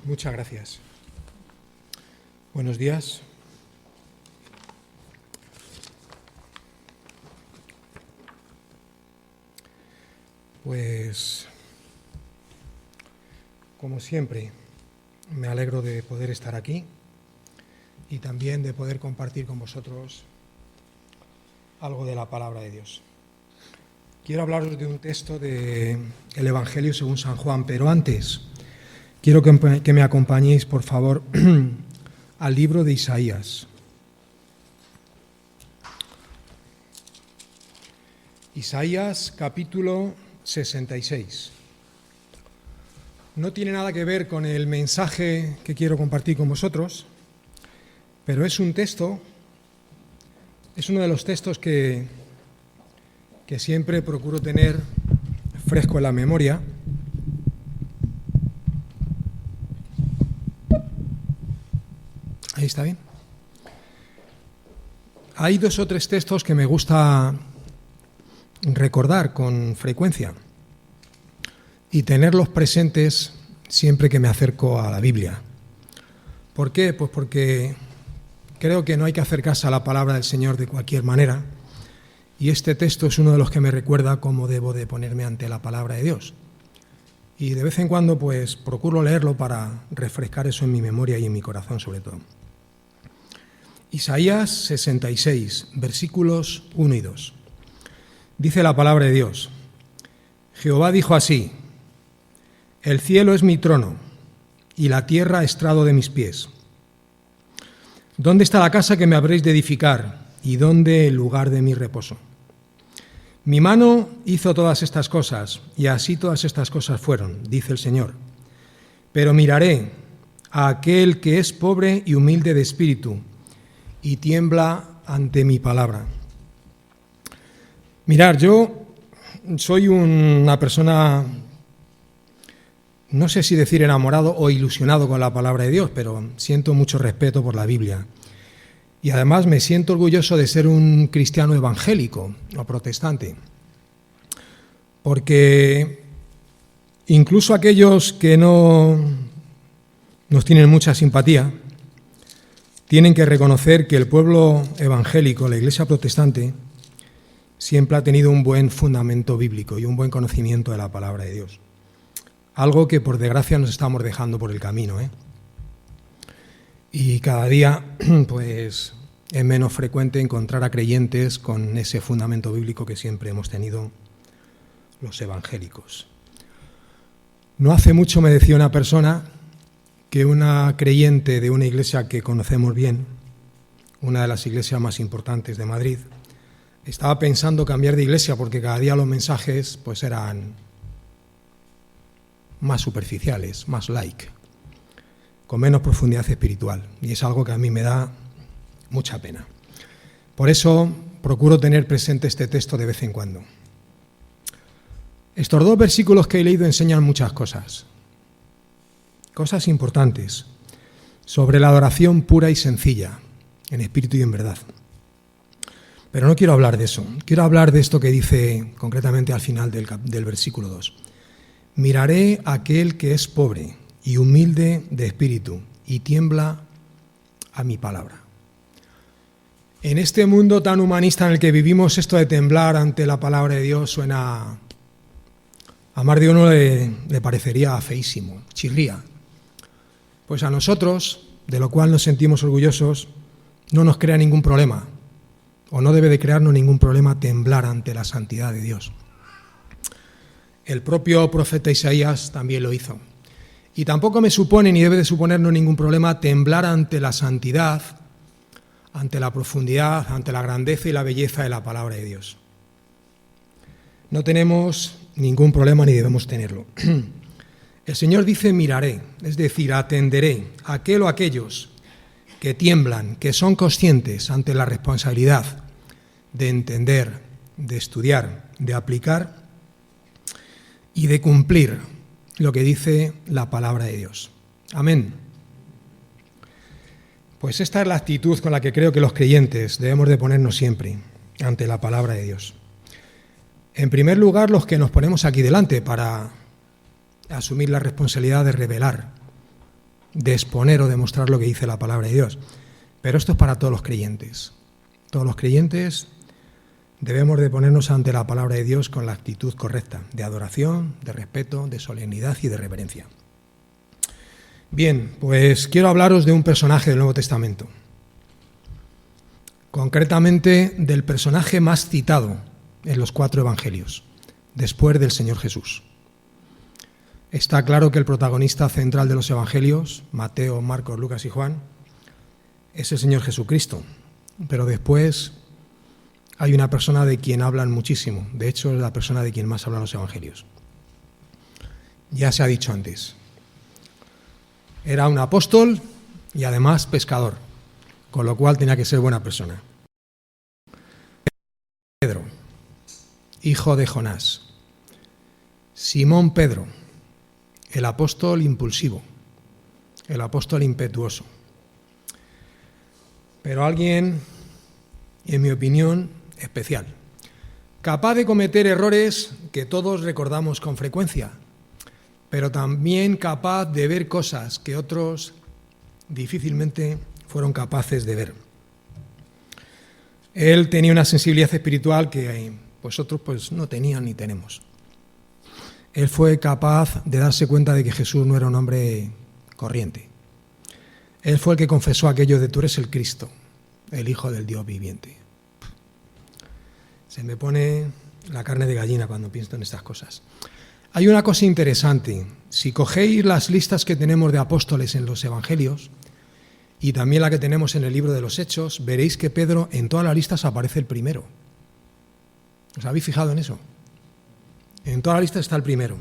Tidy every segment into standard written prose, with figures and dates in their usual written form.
Muchas gracias. Buenos días. Pues, como siempre, me alegro de poder estar aquí y también de poder compartir con vosotros algo de la palabra de Dios. Quiero hablaros de un texto del Evangelio según San Juan, pero antes quiero que me acompañéis, por favor, al libro de Isaías. Isaías, capítulo 66. No tiene nada que ver con el mensaje que quiero compartir con vosotros, pero es un texto, es uno de los textos que siempre procuro tener fresco en la memoria. Ahí está bien. Hay 2 o 3 textos que me gusta recordar con frecuencia y tenerlos presentes siempre que me acerco a la Biblia. ¿Por qué? Pues porque creo que no hay que acercarse a la palabra del Señor de cualquier manera, y este texto es uno de los que me recuerda cómo debo de ponerme ante la palabra de Dios. Y de vez en cuando pues procuro leerlo para refrescar eso en mi memoria y en mi corazón sobre todo. Isaías 66, versículos 1 y 2. Dice la palabra de Dios: Jehová dijo así: el cielo es mi trono y la tierra estrado de mis pies. ¿Dónde está la casa que me habréis de edificar y dónde el lugar de mi reposo? Mi mano hizo todas estas cosas y así todas estas cosas fueron, dice el Señor. Pero miraré a aquel que es pobre y humilde de espíritu y tiembla ante mi palabra. Mirad, yo soy una persona, no sé si decir enamorado o ilusionado con la palabra de Dios, pero siento mucho respeto por la Biblia. Y además me siento orgulloso de ser un cristiano evangélico o protestante. Porque incluso aquellos que no nos tienen mucha simpatía, tienen que reconocer que el pueblo evangélico, la Iglesia protestante, siempre ha tenido un buen fundamento bíblico y un buen conocimiento de la palabra de Dios. Algo que por desgracia nos estamos dejando por el camino, Y cada día pues es menos frecuente encontrar a creyentes con ese fundamento bíblico que siempre hemos tenido los evangélicos. No hace mucho me decía una persona que una creyente de una iglesia que conocemos bien, una de las iglesias más importantes de Madrid, estaba pensando cambiar de iglesia porque cada día los mensajes pues eran más superficiales, más light, con menos profundidad espiritual, y es algo que a mí me da mucha pena. Por eso procuro tener presente este texto de vez en cuando. Estos 2 versículos que he leído enseñan muchas cosas importantes sobre la adoración pura y sencilla, en espíritu y en verdad. Pero no quiero hablar de eso, quiero hablar de esto que dice concretamente al final del versículo 2. Miraré a aquel que es pobre y humilde de espíritu y tiembla a mi palabra. En este mundo tan humanista en el que vivimos, esto de temblar ante la palabra de Dios suena, a más de uno le parecería feísimo, chirría. Pues a nosotros, de lo cual nos sentimos orgullosos, no nos crea ningún problema, o no debe de crearnos ningún problema temblar ante la santidad de Dios. El propio profeta Isaías también lo hizo. Y tampoco me supone ni debe de suponernos ningún problema temblar ante la santidad, ante la profundidad, ante la grandeza y la belleza de la palabra de Dios. No tenemos ningún problema ni debemos tenerlo. El Señor dice miraré, es decir, atenderé a aquel o aquellos que tiemblan, que son conscientes ante la responsabilidad de entender, de estudiar, de aplicar y de cumplir lo que dice la palabra de Dios. Amén. Pues esta es la actitud con la que creo que los creyentes debemos de ponernos siempre ante la palabra de Dios. En primer lugar, los que nos ponemos aquí delante para asumir la responsabilidad de revelar de exponer o demostrar lo que dice la palabra de Dios. Pero esto es para todos los creyentes. Todos los creyentes debemos de ponernos ante la palabra de Dios con la actitud correcta, de adoración, de respeto, de solemnidad y de reverencia. Bien, pues quiero hablaros de un personaje del Nuevo Testamento. Concretamente del personaje más citado en los 4 evangelios, después del Señor Jesús. Está claro que el protagonista central de los evangelios, Mateo, Marcos, Lucas y Juan, es el Señor Jesucristo. Pero después hay una persona de quien hablan muchísimo. De hecho, es la persona de quien más hablan los evangelios. Ya se ha dicho antes. Era un apóstol y además pescador, con lo cual tenía que ser buena persona. Pedro, hijo de Jonás. Simón Pedro, el apóstol impulsivo, el apóstol impetuoso. Pero alguien, en mi opinión, especial, capaz de cometer errores que todos recordamos con frecuencia, pero también capaz de ver cosas que otros difícilmente fueron capaces de ver. Él tenía una sensibilidad espiritual que otros no tenían ni tenemos. Él fue capaz de darse cuenta de que Jesús no era un hombre corriente. Él fue el que confesó aquello de: tú eres el Cristo, el Hijo del Dios viviente. Se me pone la carne de gallina cuando pienso en estas cosas. Hay una cosa interesante. Si cogéis las listas que tenemos de apóstoles en los evangelios y también la que tenemos en el libro de los Hechos, veréis que Pedro en todas las listas aparece el primero. ¿Os habéis fijado en eso? En toda la lista está el primero.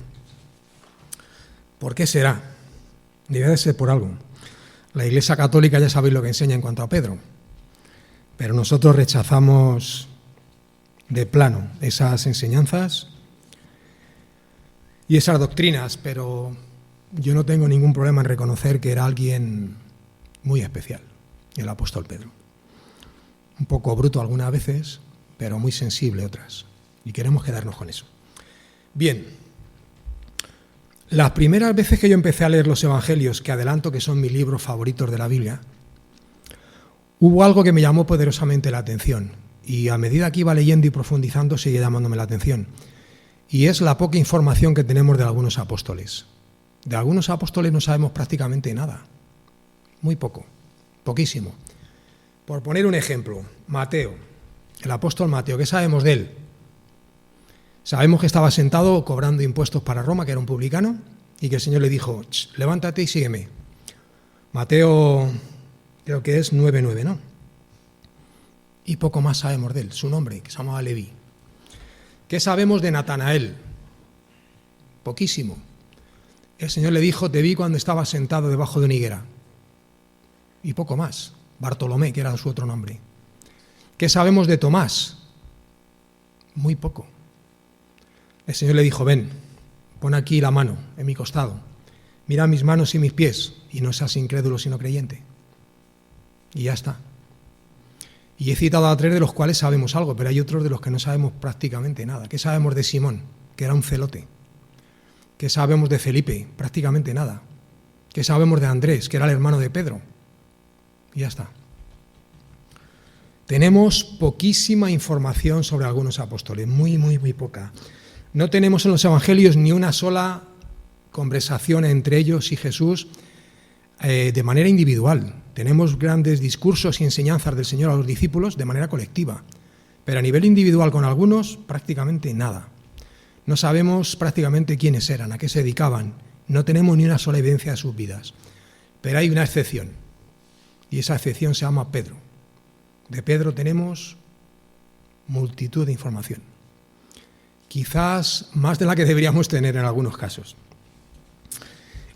¿Por qué será? Debe de ser por algo. La Iglesia Católica ya sabéis lo que enseña en cuanto a Pedro, pero nosotros rechazamos de plano esas enseñanzas y esas doctrinas, pero yo no tengo ningún problema en reconocer que era alguien muy especial, el apóstol Pedro. Un poco bruto algunas veces, pero muy sensible otras, y queremos quedarnos con eso. Bien, las primeras veces que yo empecé a leer los evangelios, que adelanto que son mis libros favoritos de la Biblia, hubo algo que me llamó poderosamente la atención, y a medida que iba leyendo y profundizando sigue llamándome la atención, y es la poca información que tenemos de algunos apóstoles. De algunos apóstoles no sabemos prácticamente nada, muy poco, poquísimo. Por poner un ejemplo, Mateo, el apóstol Mateo, ¿qué sabemos de él? Sabemos que estaba sentado cobrando impuestos para Roma, que era un publicano, y que el Señor le dijo: levántate y sígueme. Mateo, creo que es 9:9, ¿no? Y poco más sabemos de él, su nombre, que se llamaba Leví. ¿Qué sabemos de Natanael? Poquísimo. El Señor le dijo: te vi cuando estaba sentado debajo de una higuera. Y poco más. Bartolomé, que era su otro nombre. ¿Qué sabemos de Tomás? Muy poco. El Señor le dijo: ven, pon aquí la mano en mi costado, mira mis manos y mis pies, y no seas incrédulo sino creyente. Y ya está. Y he citado a 3 de los cuales sabemos algo, pero hay otros de los que no sabemos prácticamente nada. ¿Qué sabemos de Simón, que era un celote? ¿Qué sabemos de Felipe? Prácticamente nada. ¿Qué sabemos de Andrés, que era el hermano de Pedro? Y ya está. Tenemos poquísima información sobre algunos apóstoles, muy poca. No tenemos en los evangelios ni una sola conversación entre ellos y Jesús de manera individual. Tenemos grandes discursos y enseñanzas del Señor a los discípulos de manera colectiva, pero a nivel individual con algunos prácticamente nada. No sabemos prácticamente quiénes eran, a qué se dedicaban, no tenemos ni una sola evidencia de sus vidas. Pero hay una excepción, y esa excepción se llama Pedro. De Pedro tenemos multitud de información, quizás más de la que deberíamos tener en algunos casos.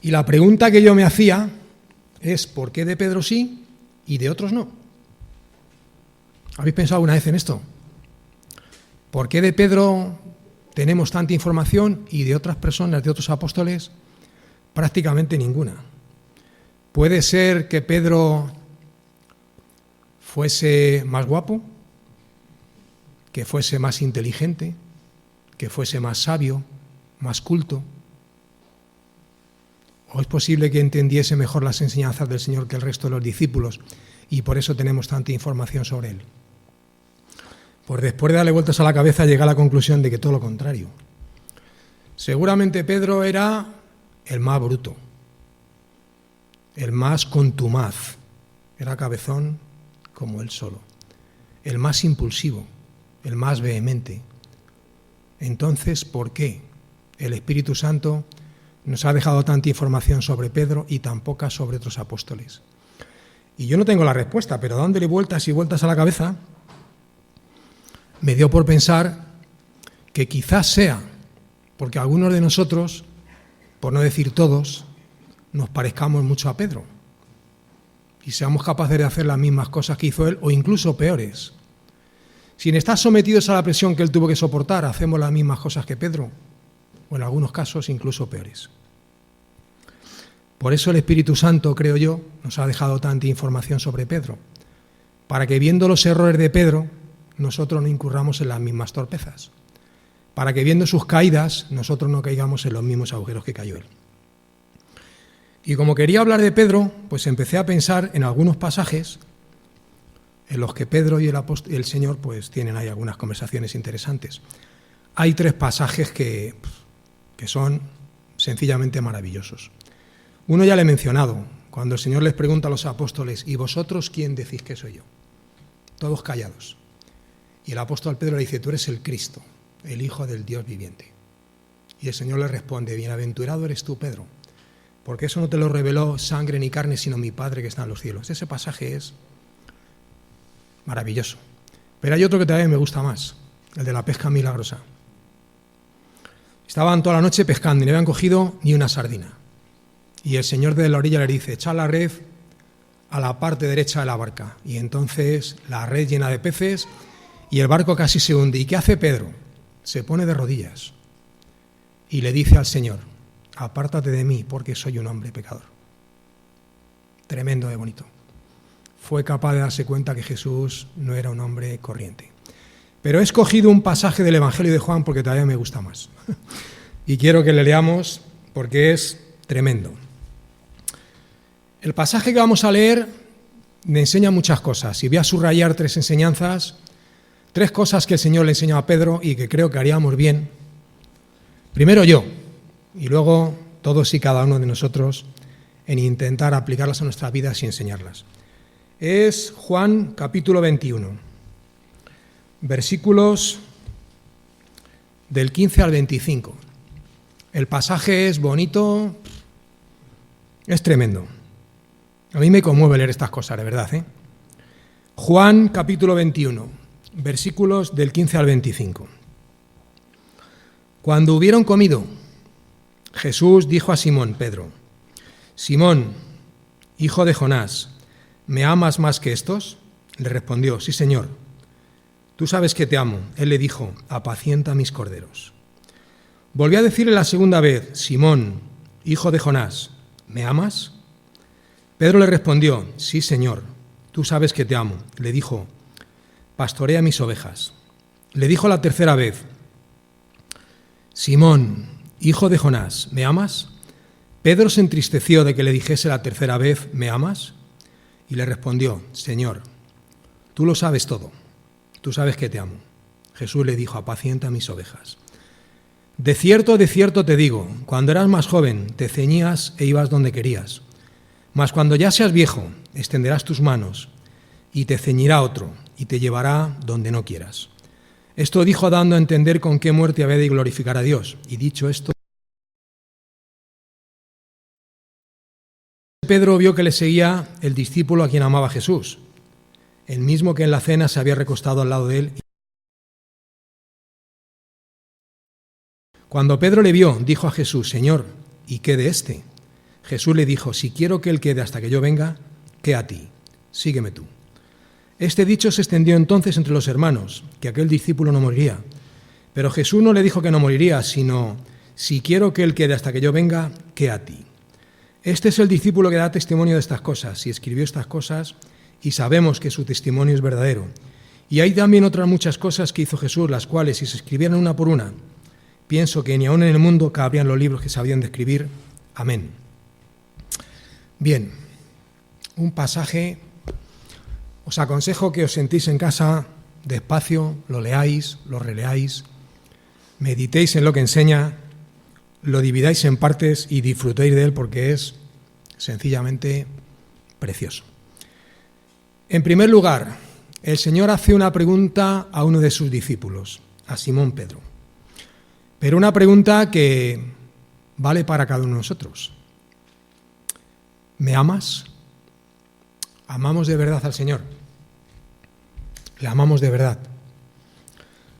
Y la pregunta que yo me hacía es: ¿por qué de Pedro sí y de otros no? ¿Habéis pensado alguna vez en esto? ¿Por qué de Pedro tenemos tanta información y de otras personas, de otros apóstoles, prácticamente ninguna? ¿Puede ser que Pedro fuese más guapo, que fuese más inteligente, que fuese más sabio, más culto? o es posible que entendiese mejor las enseñanzas del Señor que el resto de los discípulos y por eso tenemos tanta información sobre él. Pues después de darle vueltas a la cabeza llega a la conclusión de que todo lo contrario. Seguramente Pedro era el más bruto, el más contumaz, era cabezón como él solo, el más impulsivo, el más vehemente. Entonces, ¿por qué el Espíritu Santo nos ha dejado tanta información sobre Pedro y tan poca sobre otros apóstoles? Y yo no tengo la respuesta, pero dándole vueltas y vueltas a la cabeza, me dio por pensar que quizás sea porque algunos de nosotros, por no decir todos, nos parezcamos mucho a Pedro y seamos capaces de hacer las mismas cosas que hizo él o incluso peores. Sin estar sometidos a la presión que él tuvo que soportar, hacemos las mismas cosas que Pedro, o en algunos casos incluso peores. Por eso el Espíritu Santo, creo yo, nos ha dejado tanta información sobre Pedro, para que viendo los errores de Pedro, nosotros no incurramos en las mismas torpezas, para que viendo sus caídas, nosotros no caigamos en los mismos agujeros que cayó él. Y como quería hablar de Pedro, pues empecé a pensar en algunos pasajes en los que Pedro y el Señor pues tienen ahí algunas conversaciones interesantes. Hay 3 pasajes que son sencillamente maravillosos. Uno ya le he mencionado, cuando el Señor les pregunta a los apóstoles, ¿y vosotros quién decís que soy yo? Todos callados. Y el apóstol Pedro le dice, tú eres el Cristo, el Hijo del Dios viviente. Y el Señor le responde, bienaventurado eres tú, Pedro, porque eso no te lo reveló sangre ni carne, sino mi Padre que está en los cielos. Ese pasaje es maravilloso. Pero hay otro que también me gusta más, el de la pesca milagrosa. Estaban toda la noche pescando y no habían cogido ni una sardina. Y el Señor de la orilla le dice, echad la red a la parte derecha de la barca. Y entonces la red llena de peces y el barco casi se hunde. ¿Y qué hace Pedro? Se pone de rodillas y le dice al Señor, apártate de mí porque soy un hombre pecador. Tremendo de bonito. Fue capaz de darse cuenta que Jesús no era un hombre corriente. Pero he escogido un pasaje del Evangelio de Juan porque todavía me gusta más. Y quiero que le leamos porque es tremendo. El pasaje que vamos a leer me enseña muchas cosas y voy a subrayar 3 enseñanzas, 3 cosas que el Señor le enseñó a Pedro y que creo que haríamos bien. Primero yo y luego todos y cada uno de nosotros en intentar aplicarlas a nuestras vidas y enseñarlas. Es Juan capítulo 21, versículos del 15 al 25. El pasaje es bonito, es tremendo. A mí me conmueve leer estas cosas, de verdad, ¿eh? Juan capítulo 21, versículos del 15 al 25. Cuando hubieron comido, Jesús dijo a Simón Pedro, Simón, hijo de Jonás, ¿me amas más que estos? Le respondió, sí, Señor. Tú sabes que te amo. Él le dijo, apacienta mis corderos. Volvió a decirle la segunda vez, Simón, hijo de Jonás, ¿me amas? Pedro le respondió, sí, Señor, tú sabes que te amo. Le dijo, pastorea mis ovejas. Le dijo la tercera vez, Simón, hijo de Jonás, ¿me amas? Pedro se entristeció de que le dijese la tercera vez, ¿me amas? Y le respondió, Señor, tú lo sabes todo, tú sabes que te amo. Jesús le dijo, apacienta mis ovejas. De cierto te digo, cuando eras más joven, te ceñías e ibas donde querías. Mas cuando ya seas viejo, extenderás tus manos, y te ceñirá otro, y te llevará donde no quieras. Esto dijo dando a entender con qué muerte había de glorificar a Dios. Y dicho esto, Pedro vio que le seguía el discípulo a quien amaba Jesús, el mismo que en la cena se había recostado al lado de él. Cuando Pedro le vio, dijo a Jesús, Señor, ¿y qué de éste? Jesús le dijo, si quiero que él quede hasta que yo venga, ¿qué a ti? Sígueme tú. Este dicho se extendió entonces entre los hermanos, que aquel discípulo no moriría. Pero Jesús no le dijo que no moriría, sino, si quiero que él quede hasta que yo venga, ¿qué a ti? Este es el discípulo que da testimonio de estas cosas, y escribió estas cosas, y sabemos que su testimonio es verdadero. Y hay también otras muchas cosas que hizo Jesús, las cuales, si se escribieran una por una, pienso que ni aún en el mundo cabrían los libros que se habían de escribir. Amén. Bien, un pasaje, os aconsejo que os sentéis en casa despacio, lo leáis, lo releáis, meditéis en lo que enseña, lo dividáis en partes y disfrutéis de él porque es sencillamente precioso. En primer lugar, el Señor hace una pregunta a uno de sus discípulos, a Simón Pedro, pero una pregunta que vale para cada uno de nosotros. ¿Me amas? ¿Amamos de verdad al Señor? ¿Le amamos de verdad?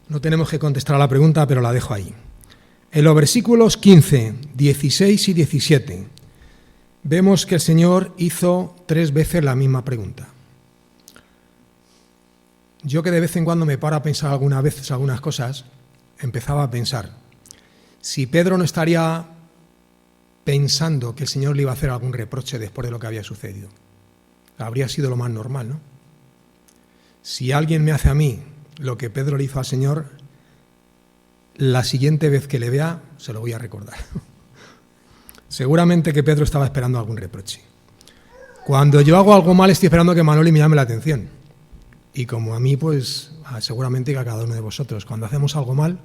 No tenemos que contestar a la pregunta, pero la dejo ahí. En los versículos 15, 16 y 17 vemos que el Señor hizo 3 veces la misma pregunta. Yo, que de vez en cuando me paro a pensar algunas veces algunas cosas, empezaba a pensar, si Pedro no estaría pensando que el Señor le iba a hacer algún reproche después de lo que había sucedido. Habría sido lo más normal, ¿no? Si alguien me hace a mí lo que Pedro le hizo al Señor, la siguiente vez que le vea, se lo voy a recordar. Seguramente que Pedro estaba esperando algún reproche. Cuando yo hago algo mal, estoy esperando que Manoli me llame la atención. Y como a mí, pues seguramente que a cada uno de vosotros, cuando hacemos algo mal,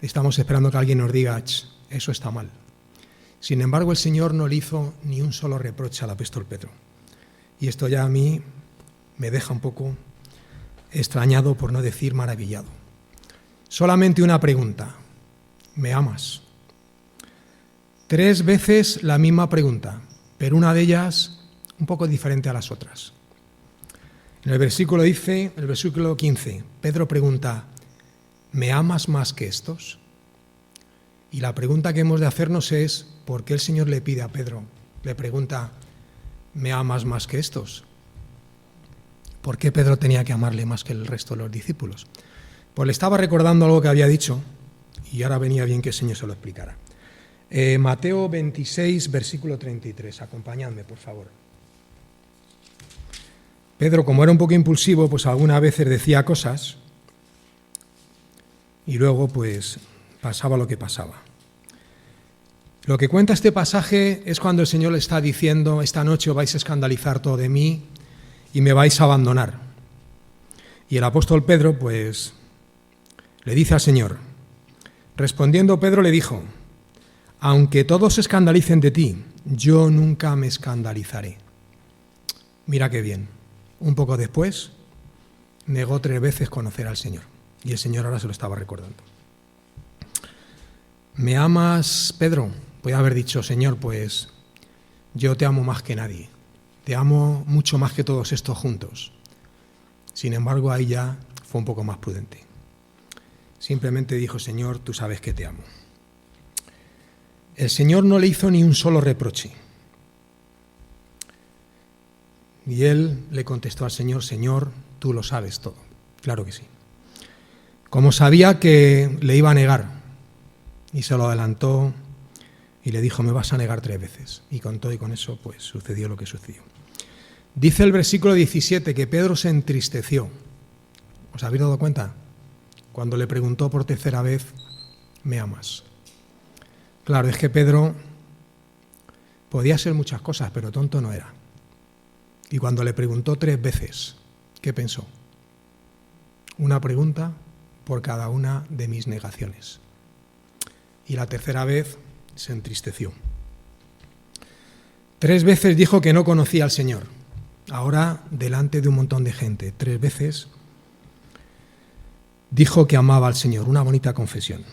estamos esperando que alguien nos diga, eso está mal. Sin embargo, el Señor no le hizo ni un solo reproche al apóstol Pedro. Y esto ya a mí me deja un poco extrañado, por no decir maravillado. Solamente una pregunta. ¿Me amas? 3 veces la misma pregunta, pero una de ellas un poco diferente a las otras. En el versículo 15, Pedro pregunta, ¿me amas más que estos? Y la pregunta que hemos de hacernos es, ¿por qué el Señor le pide a Pedro, le pregunta, ¿me amas más que estos? ¿Por qué Pedro tenía que amarle más que el resto de los discípulos? Pues le estaba recordando algo que había dicho y ahora venía bien que el Señor se lo explicara. Mateo 26, versículo 33. Acompañadme, por favor. Pedro, como era un poco impulsivo, pues algunas veces decía cosas y luego pues pasaba lo que pasaba. Lo que cuenta este pasaje es cuando el Señor le está diciendo, esta noche os vais a escandalizar todo de mí y me vais a abandonar. Y el apóstol Pedro pues le dice al Señor, respondiendo Pedro le dijo, aunque todos se escandalicen de ti, yo nunca me escandalizaré. Mira qué bien. Un poco después, negó 3 veces conocer al Señor. Y el Señor ahora se lo estaba recordando. ¿Me amas, Pedro? Podía haber dicho, Señor, pues yo te amo más que nadie. Te amo mucho más que todos estos juntos. Sin embargo, ahí ya fue un poco más prudente. Simplemente dijo, Señor, tú sabes que te amo. El Señor no le hizo ni un solo reproche. Y él le contestó al Señor, Señor, tú lo sabes todo. Claro que sí. Como sabía que le iba a negar, y se lo adelantó y le dijo, me vas a negar 3 veces. Y con todo y con eso, pues sucedió lo que sucedió. Dice el versículo 17 que Pedro se entristeció. ¿Os habéis dado cuenta? Cuando le preguntó por 3ª vez, ¿me amas? Claro, es que Pedro podía ser muchas cosas, pero tonto no era. Y cuando le preguntó 3 veces, ¿qué pensó? Una pregunta por cada una de mis negaciones. Y la 3ª vez se entristeció. 3 veces dijo que no conocía al Señor. Ahora, delante de un montón de gente, 3 veces dijo que amaba al Señor. Una bonita confesión.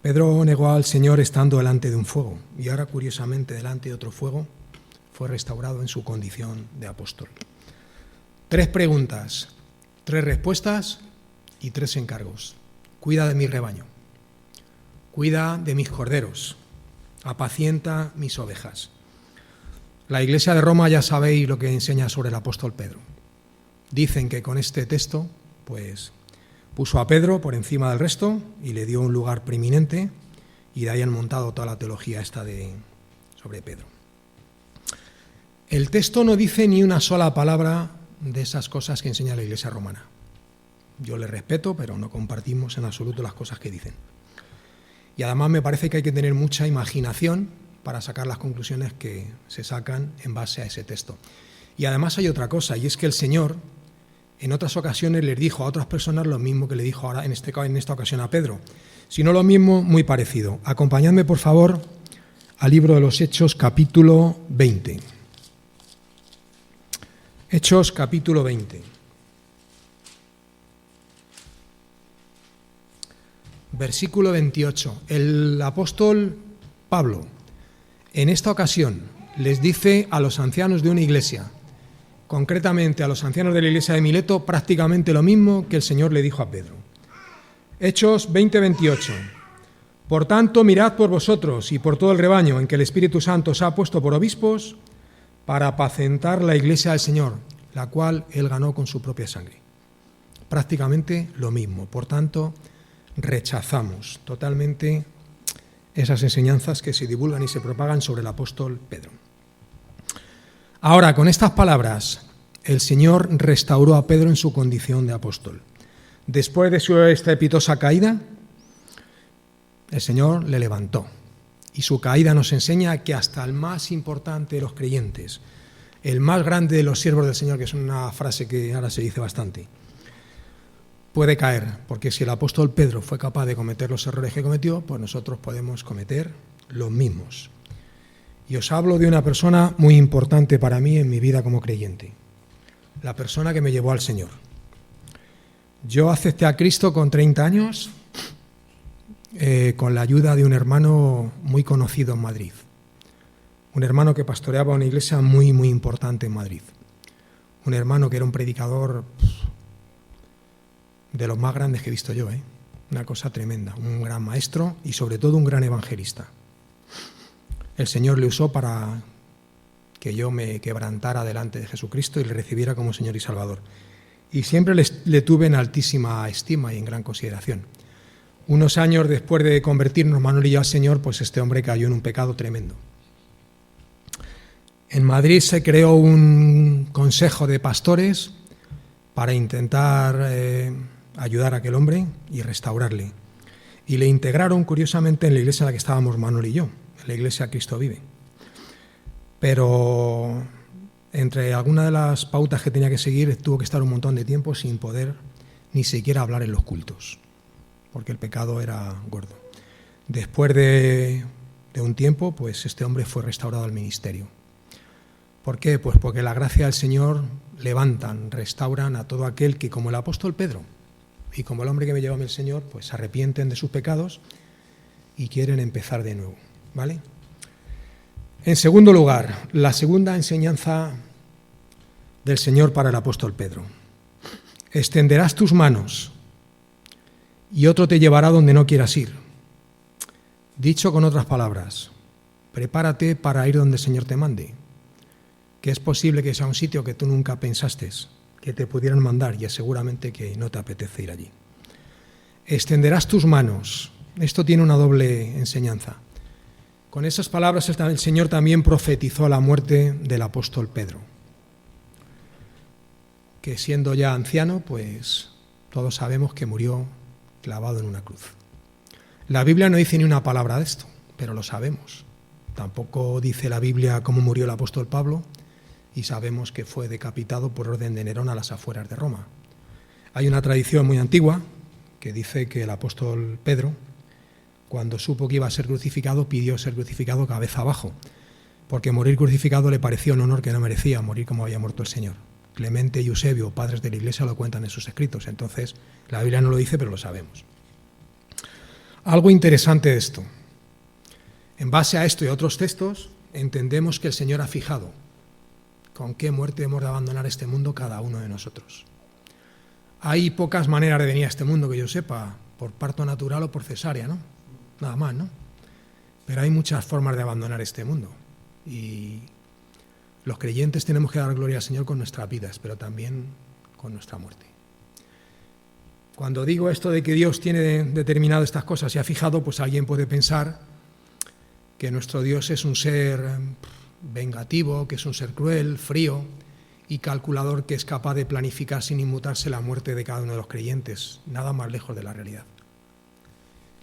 Pedro negó al Señor estando delante de un fuego. Y ahora, curiosamente, delante de otro fuego, fue restaurado en su condición de apóstol. 3 preguntas, 3 respuestas y 3 encargos. Cuida de mi rebaño, cuida de mis corderos, apacienta mis ovejas. La Iglesia de Roma ya sabéis lo que enseña sobre el apóstol Pedro. Dicen que con este texto, pues, puso a Pedro por encima del resto y le dio un lugar preeminente y de ahí han montado toda la teología esta sobre Pedro. El texto no dice ni una sola palabra de esas cosas que enseña la Iglesia romana. Yo le respeto, pero no compartimos en absoluto las cosas que dicen. Y además me parece que hay que tener mucha imaginación para sacar las conclusiones que se sacan en base a ese texto. Y además hay otra cosa, y es que el Señor en otras ocasiones les dijo a otras personas lo mismo que le dijo ahora en esta ocasión a Pedro. Si no lo mismo, muy parecido. Acompañadme, por favor, al libro de los Hechos, capítulo 20. Hechos, capítulo 20. Versículo 28. El apóstol Pablo, en esta ocasión, les dice a los ancianos de una iglesia, concretamente a los ancianos de la iglesia de Mileto, prácticamente lo mismo que el Señor le dijo a Pedro. Hechos 20:28. Por tanto, mirad por vosotros y por todo el rebaño en que el Espíritu Santo os ha puesto por obispos para apacentar la iglesia del Señor, la cual él ganó con su propia sangre. Prácticamente lo mismo. Por tanto, rechazamos totalmente esas enseñanzas que se divulgan y se propagan sobre el apóstol Pedro. Ahora, con estas palabras, el Señor restauró a Pedro en su condición de apóstol. Después de su estrepitosa caída, el Señor le levantó. Y su caída nos enseña que hasta el más importante de los creyentes, el más grande de los siervos del Señor, que es una frase que ahora se dice bastante, puede caer, porque si el apóstol Pedro fue capaz de cometer los errores que cometió, pues nosotros podemos cometer los mismos. Y os hablo de una persona muy importante para mí en mi vida como creyente, la persona que me llevó al Señor. Yo acepté a Cristo con 30 años, con la ayuda de un hermano muy conocido en Madrid, un hermano que pastoreaba una iglesia muy, muy importante en Madrid, un hermano que era un predicador de los más grandes que he visto yo, una cosa tremenda, un gran maestro y sobre todo un gran evangelista. El Señor le usó para que yo me quebrantara delante de Jesucristo y le recibiera como Señor y Salvador. Y siempre le tuve en altísima estima y en gran consideración. Unos años después de convertirnos Manuel y yo al Señor, pues este hombre cayó en un pecado tremendo. En Madrid se creó un consejo de pastores para intentar ayudar a aquel hombre y restaurarle. Y le integraron, curiosamente, en la iglesia en la que estábamos Manuel y yo, en la iglesia Cristo Vive. Pero entre algunas de las pautas que tenía que seguir, tuvo que estar un montón de tiempo sin poder ni siquiera hablar en los cultos, porque el pecado era gordo. Después de un tiempo, pues este hombre fue restaurado al ministerio. ¿Por qué? Pues porque la gracia del Señor levantan, restauran a todo aquel que, como el apóstol Pedro y como el hombre que me llevó a mí el Señor, pues se arrepienten de sus pecados y quieren empezar de nuevo, ¿vale? En segundo lugar, la segunda enseñanza del Señor para el apóstol Pedro. Extenderás tus manos y otro te llevará donde no quieras ir. Dicho con otras palabras, prepárate para ir donde el Señor te mande, que es posible que sea un sitio que tú nunca pensaste que te pudieran mandar y es seguramente que no te apetece ir allí. Extenderás tus manos. Esto tiene una doble enseñanza. Con esas palabras el Señor también profetizó la muerte del apóstol Pedro, que siendo ya anciano, pues todos sabemos que murió clavado en una cruz. La Biblia no dice ni una palabra de esto, pero lo sabemos. Tampoco dice la Biblia cómo murió el apóstol Pablo y sabemos que fue decapitado por orden de Nerón a las afueras de Roma. Hay una tradición muy antigua que dice que el apóstol Pedro, cuando supo que iba a ser crucificado, pidió ser crucificado cabeza abajo, porque morir crucificado le pareció un honor que no merecía, morir como había muerto el Señor. Clemente y Eusebio, padres de la Iglesia, lo cuentan en sus escritos. Entonces, la Biblia no lo dice, pero lo sabemos. Algo interesante de esto. En base a esto y a otros textos, entendemos que el Señor ha fijado con qué muerte hemos de abandonar este mundo cada uno de nosotros. Hay pocas maneras de venir a este mundo que yo sepa, por parto natural o por cesárea, ¿no? Nada más, ¿no? Pero hay muchas formas de abandonar este mundo. Y los creyentes tenemos que dar gloria al Señor con nuestras vidas, pero también con nuestra muerte. Cuando digo esto de que Dios tiene determinado estas cosas y ha fijado, pues alguien puede pensar que nuestro Dios es un ser vengativo, que es un ser cruel, frío y calculador, que es capaz de planificar sin inmutarse la muerte de cada uno de los creyentes. Nada más lejos de la realidad.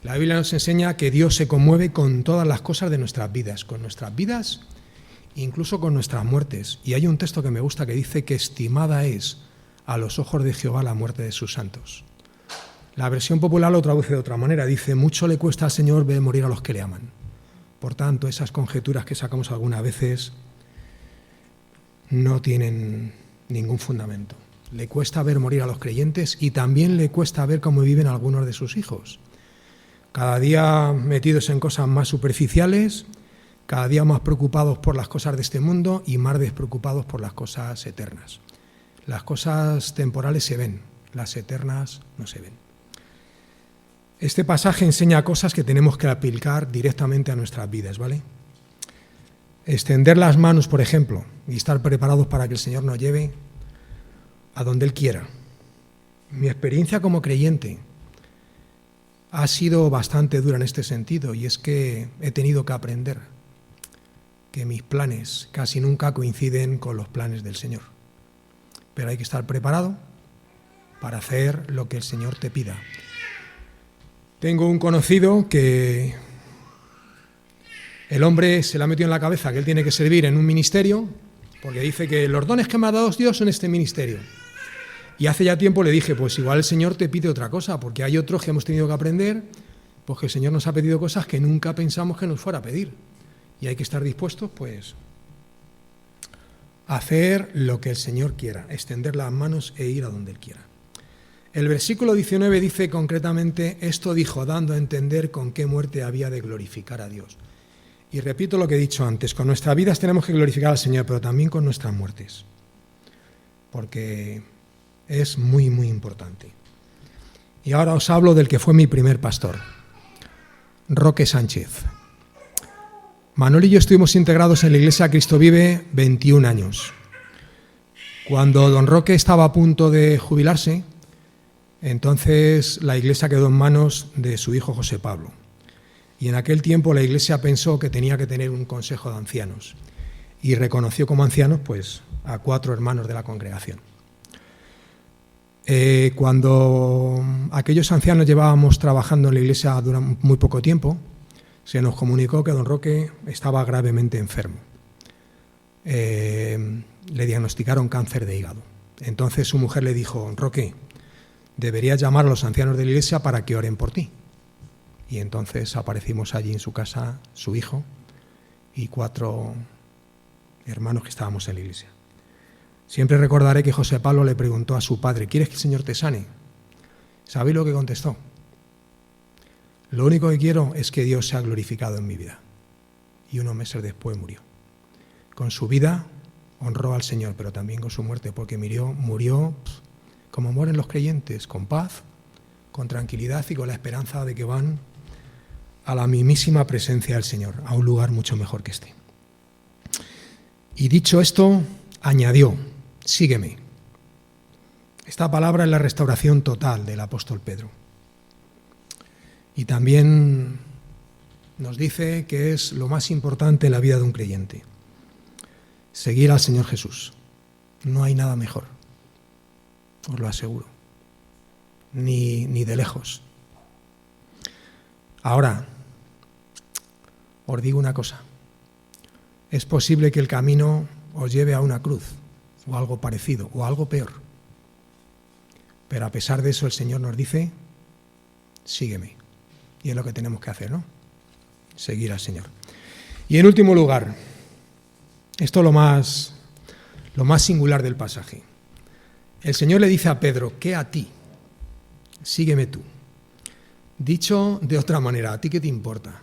La Biblia nos enseña que Dios se conmueve con todas las cosas de nuestras vidas, incluso con nuestras muertes. Y hay un texto que me gusta que dice que estimada es a los ojos de Jehová la muerte de sus santos. La versión popular lo traduce de otra manera, dice: mucho le cuesta al Señor ver morir a los que le aman. Por tanto, esas conjeturas que sacamos algunas veces no tienen ningún fundamento. Le cuesta ver morir a los creyentes y también le cuesta ver cómo viven algunos de sus hijos. Cada día metidos en cosas más superficiales, cada día más preocupados por las cosas de este mundo y más despreocupados por las cosas eternas. Las cosas temporales se ven, las eternas no se ven. Este pasaje enseña cosas que tenemos que aplicar directamente a nuestras vidas, ¿vale? Extender las manos, por ejemplo, y estar preparados para que el Señor nos lleve a donde Él quiera. Mi experiencia como creyente ha sido bastante dura en este sentido, y es que he tenido que aprender que mis planes casi nunca coinciden con los planes del Señor. Pero hay que estar preparado para hacer lo que el Señor te pida. Tengo un conocido que el hombre se le ha metido en la cabeza que él tiene que servir en un ministerio, porque dice que los dones que me ha dado Dios son este ministerio. Y hace ya tiempo le dije, pues igual el Señor te pide otra cosa, porque hay otros que hemos tenido que aprender, pues que el Señor nos ha pedido cosas que nunca pensamos que nos fuera a pedir. Y hay que estar dispuestos, pues, a hacer lo que el Señor quiera, extender las manos e ir a donde Él quiera. El versículo 19 dice concretamente: esto dijo, dando a entender con qué muerte había de glorificar a Dios. Y repito lo que he dicho antes, con nuestras vidas tenemos que glorificar al Señor, pero también con nuestras muertes, porque es muy, muy importante. Y ahora os hablo del que fue mi primer pastor, Roque Sánchez. Manuel y yo estuvimos integrados en la Iglesia Cristo Vive 21 años. Cuando don Roque estaba a punto de jubilarse, entonces la Iglesia quedó en manos de su hijo José Pablo. Y en aquel tiempo la Iglesia pensó que tenía que tener un consejo de ancianos y reconoció como ancianos, pues, a 4 hermanos de la congregación. Cuando aquellos ancianos llevábamos trabajando en la Iglesia durante muy poco tiempo, se nos comunicó que don Roque estaba gravemente enfermo. Le diagnosticaron cáncer de hígado. Entonces su mujer le dijo: Roque, deberías llamar a los ancianos de la Iglesia para que oren por ti. Y entonces aparecimos allí en su casa, su hijo y 4 hermanos que estábamos en la Iglesia. Siempre recordaré que José Pablo le preguntó a su padre: ¿quieres que el Señor te sane? ¿Sabéis lo que contestó? Lo único que quiero es que Dios sea glorificado en mi vida. Y unos meses después murió. Con su vida honró al Señor, pero también con su muerte, porque murió como mueren los creyentes, con paz, con tranquilidad y con la esperanza de que van a la mismísima presencia del Señor, a un lugar mucho mejor que este. Y dicho esto, añadió: sígueme. Esta palabra es la restauración total del apóstol Pedro. Y también nos dice que es lo más importante en la vida de un creyente: seguir al Señor Jesús. No hay nada mejor, os lo aseguro, ni de lejos. Ahora, os digo una cosa: es posible que el camino os lleve a una cruz, o algo parecido, o algo peor. Pero a pesar de eso, el Señor nos dice: sígueme. Y es lo que tenemos que hacer, ¿no? Seguir al Señor. Y en último lugar, esto es lo más singular del pasaje. El Señor le dice a Pedro: ¿qué a ti? Sígueme tú. Dicho de otra manera, ¿a ti qué te importa?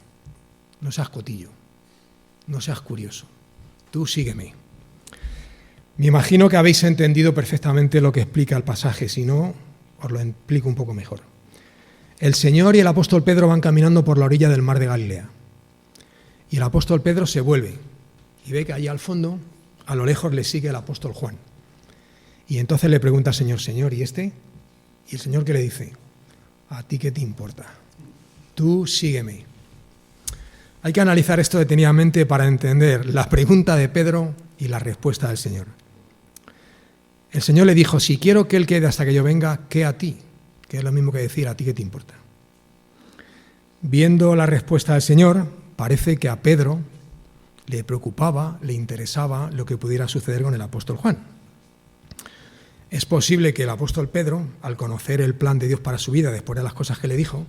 No seas cotillo, no seas curioso. Tú sígueme. Me imagino que habéis entendido perfectamente lo que explica el pasaje, si no, os lo explico un poco mejor. El Señor y el apóstol Pedro van caminando por la orilla del mar de Galilea. Y el apóstol Pedro se vuelve y ve que allá al fondo, a lo lejos, le sigue el apóstol Juan. Y entonces le pregunta al Señor: Señor, ¿y este? Y el Señor, ¿qué le dice? ¿A ti qué te importa? Tú sígueme. Hay que analizar esto detenidamente para entender la pregunta de Pedro y la respuesta del Señor. El Señor le dijo: si quiero que Él quede hasta que yo venga, ¿qué a ti? Que es lo mismo que decir: ¿a ti qué te importa? Viendo la respuesta del Señor, parece que a Pedro le preocupaba, le interesaba lo que pudiera suceder con el apóstol Juan. Es posible que el apóstol Pedro, al conocer el plan de Dios para su vida, después de las cosas que le dijo,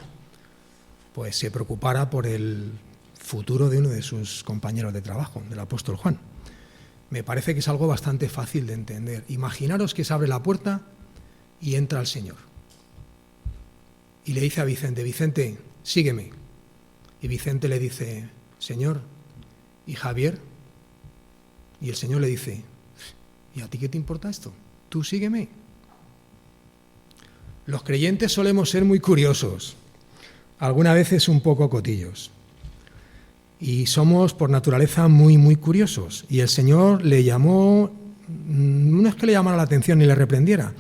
pues se preocupara por el futuro de uno de sus compañeros de trabajo, del apóstol Juan. Me parece que es algo bastante fácil de entender. Imaginaros que se abre la puerta y entra el Señor. Y le dice a Vicente, Vicente, sígueme. Y Vicente le dice, Señor, ¿y Javier? Y el Señor le dice, ¿y a ti qué te importa esto? Tú sígueme. Los creyentes solemos ser muy curiosos, algunas veces un poco cotillos. Y somos por naturaleza muy, muy curiosos. Y el Señor le llamó, no es que le llamara la atención ni le reprendiera,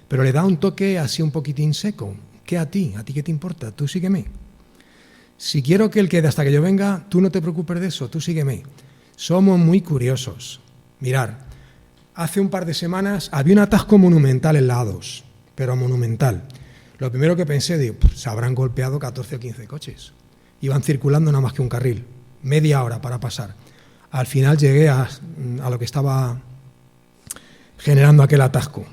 pero le da un toque así un poquitín seco. ¿Qué a ti? ¿A ti qué te importa? Tú sígueme. Si quiero que Él quede hasta que yo venga, tú no te preocupes de eso, tú sígueme. Somos muy curiosos. Mirar, hace un par de semanas había un atasco monumental en la A2, pero monumental. Lo primero que pensé, digo, pues, se habrán golpeado 14 o 15 coches. Iban circulando nada más que un carril, media hora para pasar. Al final llegué a lo que estaba generando aquel atasco.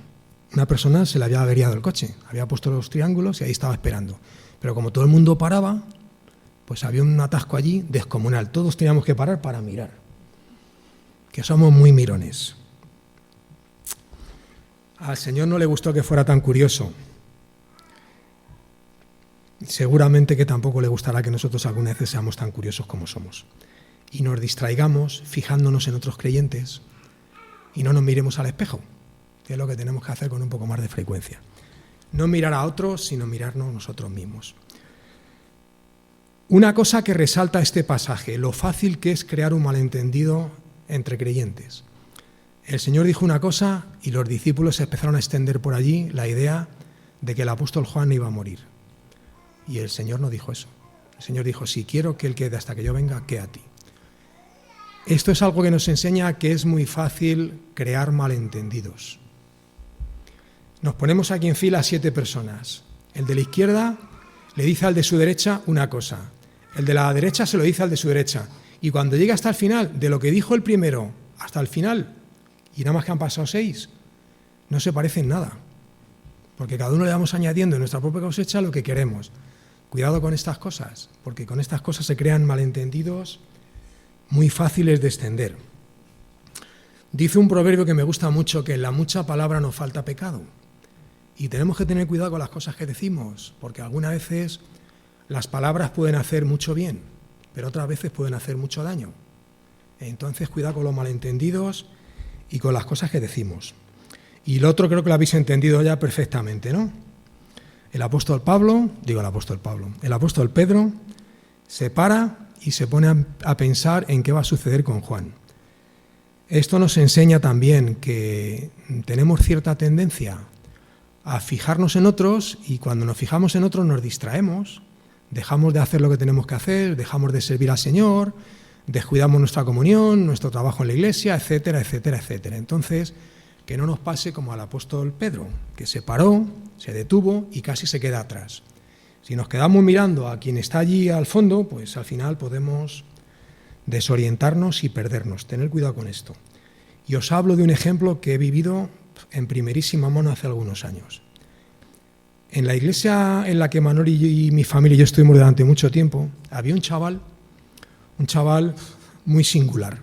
Una persona se le había averiado el coche, había puesto los triángulos y ahí estaba esperando. Pero como todo el mundo paraba, pues había un atasco allí descomunal. Todos teníamos que parar para mirar. Que somos muy mirones. Al Señor no le gustó que fuera tan curioso. Seguramente que tampoco le gustará que nosotros algunas veces seamos tan curiosos como somos. Y nos distraigamos fijándonos en otros creyentes y no nos miremos al espejo, que es lo que tenemos que hacer con un poco más de frecuencia. No mirar a otros, sino mirarnos nosotros mismos. Una cosa que resalta este pasaje, lo fácil que es crear un malentendido entre creyentes. El Señor dijo una cosa y los discípulos empezaron a extender por allí la idea de que el apóstol Juan iba a morir. Y el Señor no dijo eso. El Señor dijo, si quiero que Él quede hasta que yo venga, ¿qué a ti? Esto es algo que nos enseña que es muy fácil crear malentendidos. Nos ponemos aquí en fila 7 personas. El de la izquierda le dice al de su derecha una cosa. El de la derecha se lo dice al de su derecha. Y cuando llega hasta el final, de lo que dijo el primero hasta el final, y nada más que han pasado 6, no se parecen nada. Porque cada uno le vamos añadiendo en nuestra propia cosecha lo que queremos. Cuidado con estas cosas, porque con estas cosas se crean malentendidos muy fáciles de extender. Dice un proverbio que me gusta mucho, que en la mucha palabra nos falta pecado. Y tenemos que tener cuidado con las cosas que decimos, porque algunas veces las palabras pueden hacer mucho bien, pero otras veces pueden hacer mucho daño. Entonces, cuidado con los malentendidos y con las cosas que decimos. Y lo otro creo que lo habéis entendido ya perfectamente, ¿no? El apóstol Pedro se para y se pone a pensar en qué va a suceder con Juan. Esto nos enseña también que tenemos cierta tendencia a fijarnos en otros y cuando nos fijamos en otros nos distraemos, dejamos de hacer lo que tenemos que hacer, dejamos de servir al Señor, descuidamos nuestra comunión, nuestro trabajo en la iglesia, etcétera, etcétera, etcétera. Entonces, que no nos pase como al apóstol Pedro, que se paró, se detuvo y casi se queda atrás. Si nos quedamos mirando a quien está allí al fondo, pues al final podemos desorientarnos y perdernos. Tener cuidado con esto. Y os hablo de un ejemplo que he vivido en primerísima mano hace algunos años. En la iglesia en la que Manuel y mi familia y yo estuvimos durante mucho tiempo, había un chaval muy singular.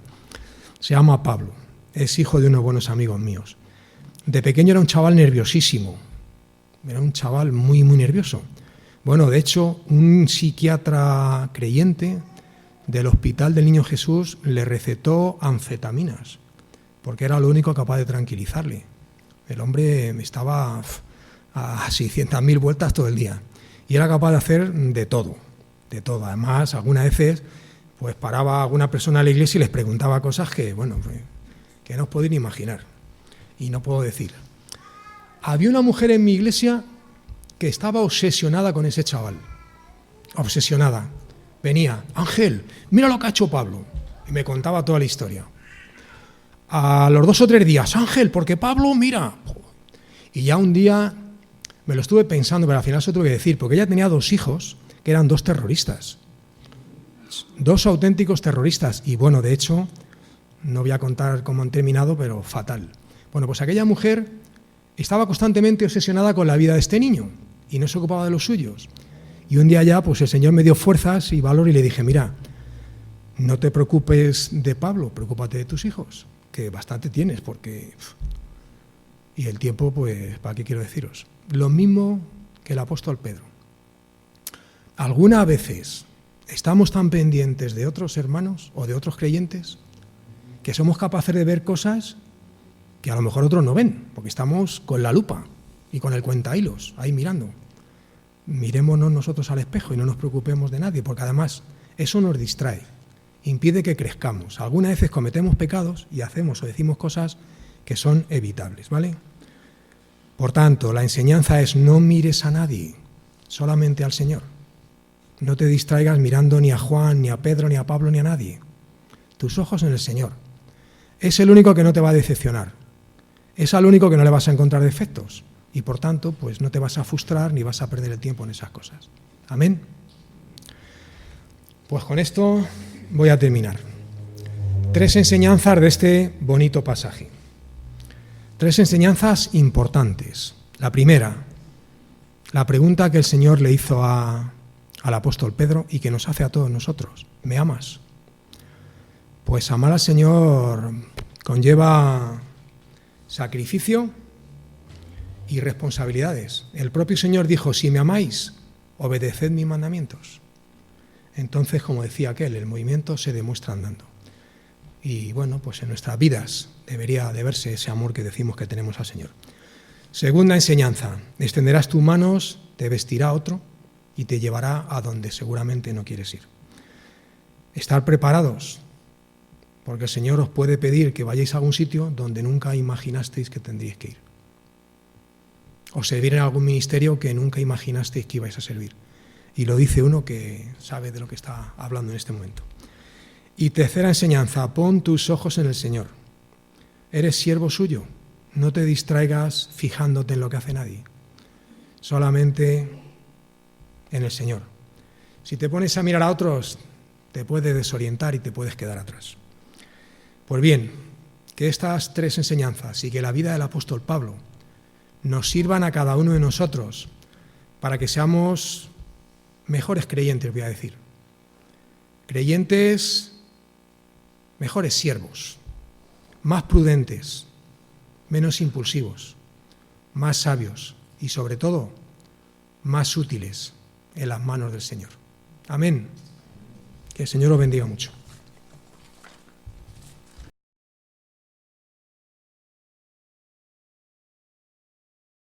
Se llama Pablo. Es hijo de unos buenos amigos míos. De pequeño era un chaval nerviosísimo. Era un chaval muy, muy nervioso. Bueno, de hecho, un psiquiatra creyente del Hospital del Niño Jesús le recetó anfetaminas, porque era lo único capaz de tranquilizarle. El hombre estaba a 600.000 vueltas todo el día y era capaz de hacer de todo, de todo. Además, algunas veces pues paraba a alguna persona en la iglesia y les preguntaba cosas que, bueno, que no os podéis ni imaginar. Y no puedo decir. Había una mujer en mi iglesia que estaba obsesionada con ese chaval. Obsesionada. Venía, Ángel, mira lo que ha hecho Pablo. Y me contaba toda la historia. A los 2 o 3 días, Ángel, porque Pablo, mira. Y ya un día me lo estuve pensando, pero al final se lo tuve que decir, porque ella tenía 2 hijos que eran 2 terroristas. 2 auténticos terroristas. Y bueno, de hecho, no voy a contar cómo han terminado, pero fatal. Bueno, pues aquella mujer estaba constantemente obsesionada con la vida de este niño y no se ocupaba de los suyos. Y un día ya, pues el Señor me dio fuerzas y valor y le dije, mira, no te preocupes de Pablo, preocúpate de tus hijos, que bastante tienes, porque... Y el tiempo, pues, ¿para qué quiero deciros? Lo mismo que el apóstol Pedro. Algunas veces estamos tan pendientes de otros hermanos o de otros creyentes que somos capaces de ver cosas que a lo mejor otros no ven, porque estamos con la lupa y con el cuentahilos ahí mirando. Mirémonos nosotros al espejo y no nos preocupemos de nadie, porque además eso nos distrae, impide que crezcamos. Algunas veces cometemos pecados y hacemos o decimos cosas que son evitables, ¿vale? Por tanto, la enseñanza es no mires a nadie, solamente al Señor. No te distraigas mirando ni a Juan, ni a Pedro, ni a Pablo, ni a nadie. Tus ojos en el Señor. Es el único que no te va a decepcionar. Es al único que no le vas a encontrar defectos. Y por tanto, pues no te vas a frustrar ni vas a perder el tiempo en esas cosas. Amén. Pues con esto voy a terminar. 3 enseñanzas de este bonito pasaje. 3 enseñanzas importantes. La primera, la pregunta que el Señor le hizo al apóstol Pedro y que nos hace a todos nosotros. ¿Me amas? Pues amar al Señor conlleva sacrificio y responsabilidades. El propio Señor dijo, si me amáis, obedeced mis mandamientos. Entonces, como decía aquel, el movimiento se demuestra andando. Y bueno, pues en nuestras vidas debería de verse ese amor que decimos que tenemos al Señor. Segunda enseñanza, extenderás tus manos, te vestirá otro y te llevará a donde seguramente no quieres ir. Estar preparados, porque el Señor os puede pedir que vayáis a algún sitio donde nunca imaginasteis que tendríais que ir. O servir en algún ministerio que nunca imaginasteis que ibais a servir. Y lo dice uno que sabe de lo que está hablando en este momento. Y tercera enseñanza, pon tus ojos en el Señor. Eres siervo suyo, no te distraigas fijándote en lo que hace nadie. Solamente en el Señor. Si te pones a mirar a otros, te puedes desorientar y te puedes quedar atrás. Pues bien, que estas 3 enseñanzas y que la vida del apóstol Pablo nos sirvan a cada uno de nosotros para que seamos mejores creyentes, voy a decir. Creyentes, mejores siervos, más prudentes, menos impulsivos, más sabios y sobre todo más útiles en las manos del Señor. Amén. Que el Señor os bendiga mucho.